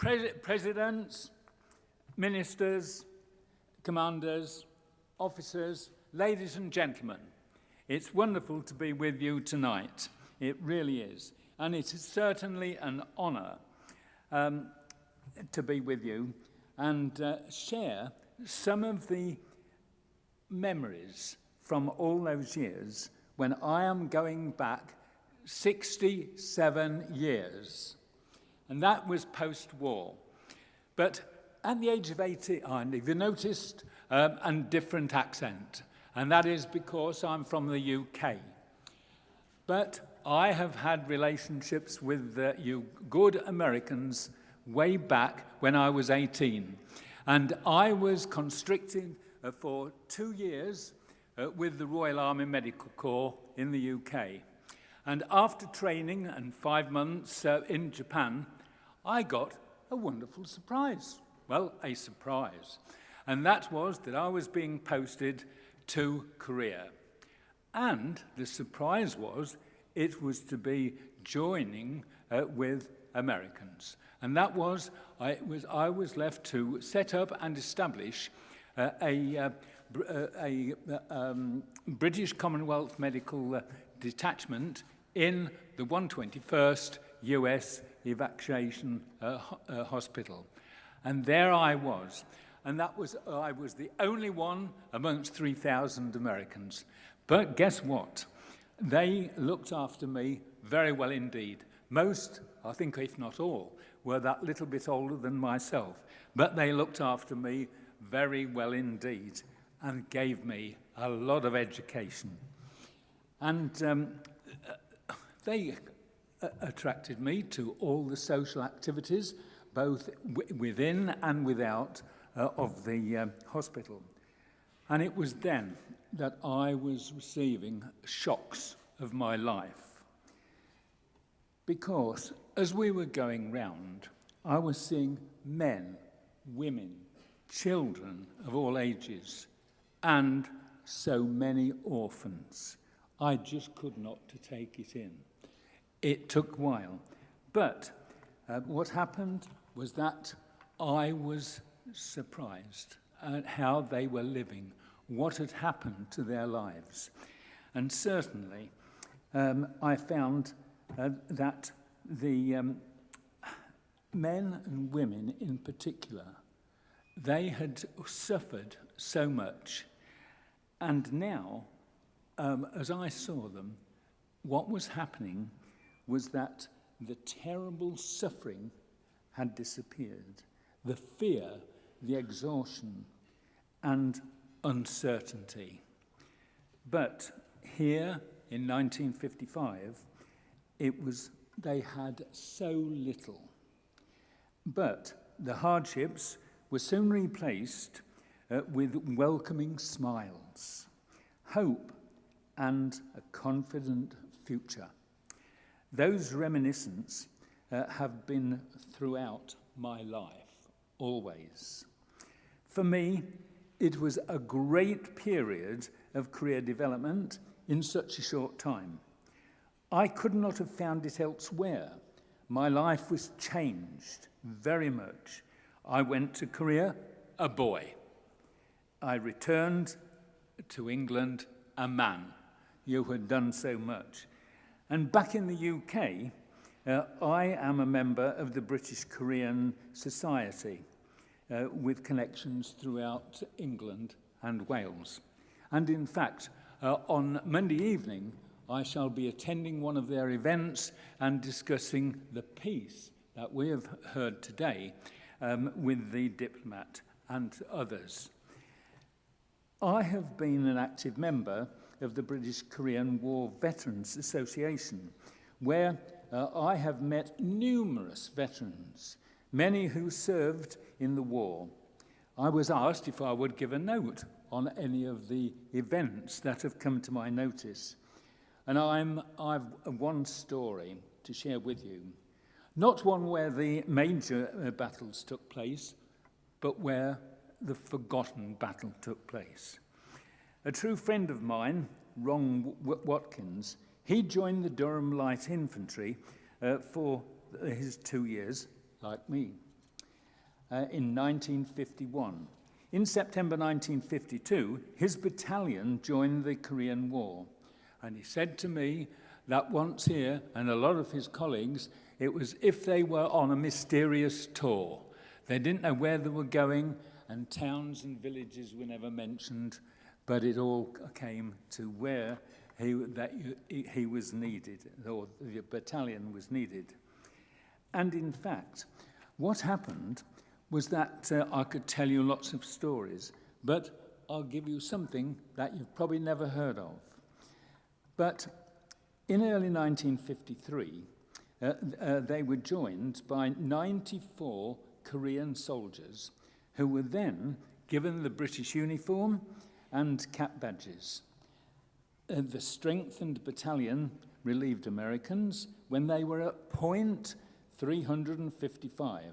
Presidents, ministers, commanders, officers, ladies and gentlemen, it's wonderful to be with you tonight. It really is. And it is certainly an honour to be with you and share some of the memories from all those years when I am going back 67 years. And that was post-war. But at the age of 89, if you noticed, a different accent. And that is because I'm from the UK. But I have had relationships with you good Americans way back when I was 18. And I was constricted for 2 years with the Royal Army Medical Corps in the UK. And after training and 5 months in Japan, I got a wonderful surprise. Well, a surprise. And that was that I was being posted to Korea. And the surprise was it was to be joining with Americans. And that was, I was left to set up and establish a British Commonwealth Medical Detachment in the 121st US Evacuation Hospital. And there I was. And I was the only one amongst 3,000 Americans. But guess what? They looked after me very well indeed. Most, I think if not all, were that little bit older than myself. But they looked after me very well indeed and gave me a lot of education. And they attracted me to all the social activities, both within and without of the hospital. And it was then that I was receiving shocks of my life. Because as we were going round, I was seeing men, women, children of all ages, and so many orphans. I just could not take it in. It took a while. But what happened was that I was surprised at how they were living, what had happened to their lives. And certainly, I found that the men and women in particular, they had suffered so much. And now, as I saw them, what was happening was that the terrible suffering had disappeared. The fear, the exhaustion, and uncertainty. But here in 1955, they had so little. But the hardships were soon replaced with welcoming smiles, hope, and a confident future. Those reminiscences have been throughout my life, always. For me, it was a great period of career development in such a short time. I could not have found it elsewhere. My life was changed very much. I went to Korea a boy. I returned to England a man. You had done so much. And back in the UK, I am a member of the British Korean Society with connections throughout England and Wales. And in fact, on Monday evening, I shall be attending one of their events and discussing the peace that we have heard today with the diplomat and others. I have been an active member of the British Korean War Veterans Association, where I have met numerous veterans, many who served in the war. I was asked if I would give a note on any of the events that have come to my notice. And I've one story to share with you. Not one where the major battles took place, but where the forgotten battle took place. A true friend of mine, Ron Watkins, he joined the Durham Light Infantry for his 2 years, like me. in 1951. In September 1952, his battalion joined the Korean War. And he said to me that once here, and a lot of his colleagues, it was if they were on a mysterious tour. They didn't know where they were going, and towns and villages were never mentioned, but it all came to where he was needed, or the battalion was needed. And in fact, what happened was that I could tell you lots of stories, but I'll give you something that you've probably never heard of. But in early 1953, they were joined by 94 Korean soldiers who were then given the British uniform and cap badges. The strengthened battalion relieved Americans when they were at point 355,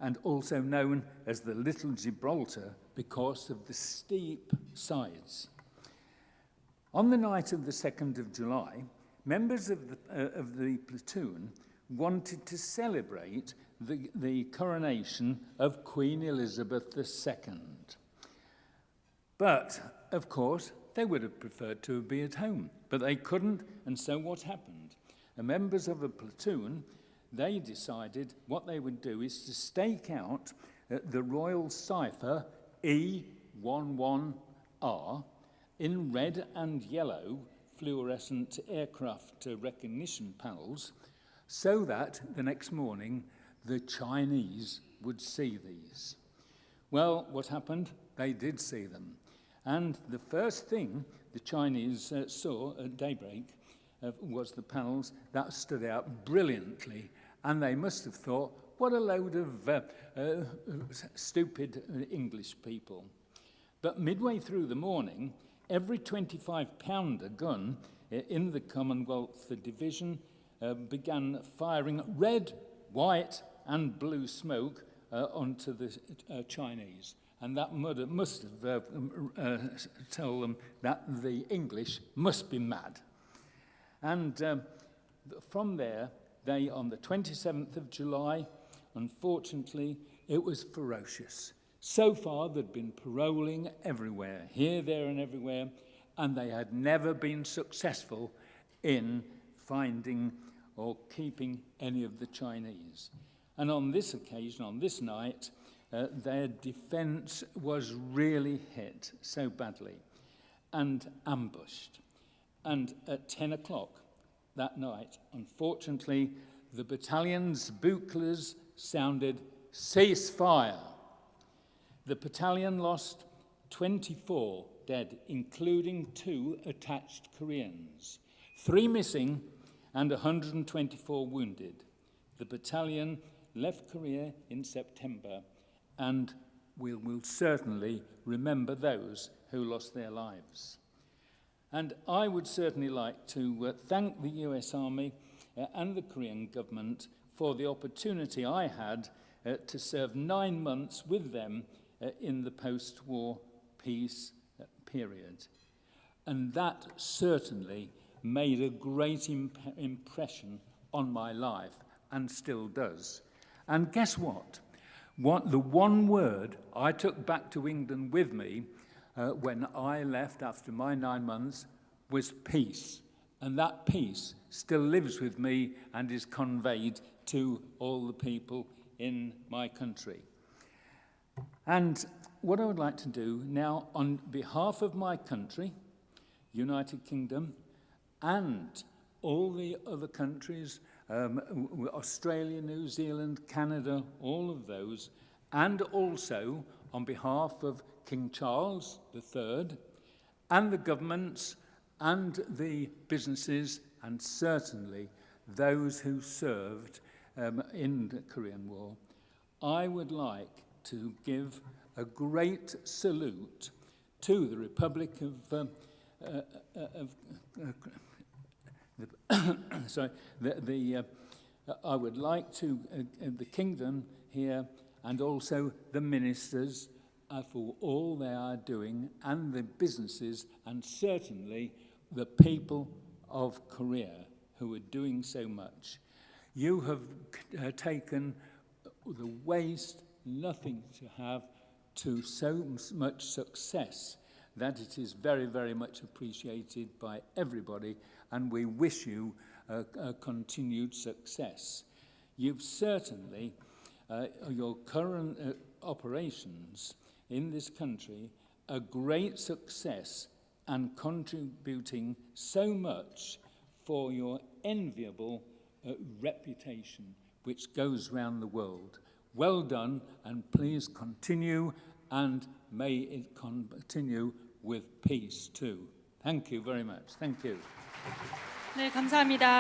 and also known as the Little Gibraltar because of the steep sides. On the night of the 2nd of July, members of the platoon wanted to celebrate the coronation of Queen Elizabeth II. But, of course, they would have preferred to be at home, but they couldn't, and so what happened? The members of the platoon, they decided what they would do is to stake out the royal cipher E11R in red and yellow fluorescent aircraft recognition panels, so that the next morning the Chinese would see these. Well, what happened? They did see them. And the first thing the Chinese saw at daybreak was the panels that stood out brilliantly. And they must have thought, what a load of stupid English people. But midway through the morning, every 25-pounder gun in the Commonwealth Division began firing red, white, and blue smoke onto the Chinese. And that must have told them that the English must be mad. And from there, they, on the 27th of July, unfortunately, it was ferocious. So far, they'd been paroling everywhere, here, there, and everywhere, and they had never been successful in finding or keeping any of the Chinese. And on this occasion, on this night, their defense was really hit so badly and ambushed. And at 10 o'clock that night, unfortunately, the battalion's buglers sounded, "Cease fire." The battalion lost 24 dead, including 2 attached Koreans, 3 missing, and 124 wounded. The battalion left Korea in September, and we will certainly remember those who lost their lives. And I would certainly like to thank the US Army and the Korean government for the opportunity I had to serve 9 months with them in the post-war peace period. And that certainly made a great impression on my life, and still does. And guess what? The one word I took back to England with me when I left after my 9 months was peace. And that peace still lives with me and is conveyed to all the people in my country. And what I would like to do now, on behalf of my country, United Kingdom, and all the other countries, Australia, New Zealand, Canada, all of those, and also on behalf of King Charles III, and the governments, and the businesses, and certainly those who served in the Korean War, I would like to give a great salute to the Republic of I would like to the kingdom here, and also the ministers for all they are doing, and the businesses, and certainly the people of Korea who are doing so much. You have taken the waste nothing to have to so much success that it is very, very much appreciated by everybody, and we wish you a continued success. You've certainly, your current operations in this country, a great success and contributing so much for your enviable reputation which goes round the world. Well done, and please continue, and may it continue with peace too. Thank you very much. Thank you. 네, 감사합니다.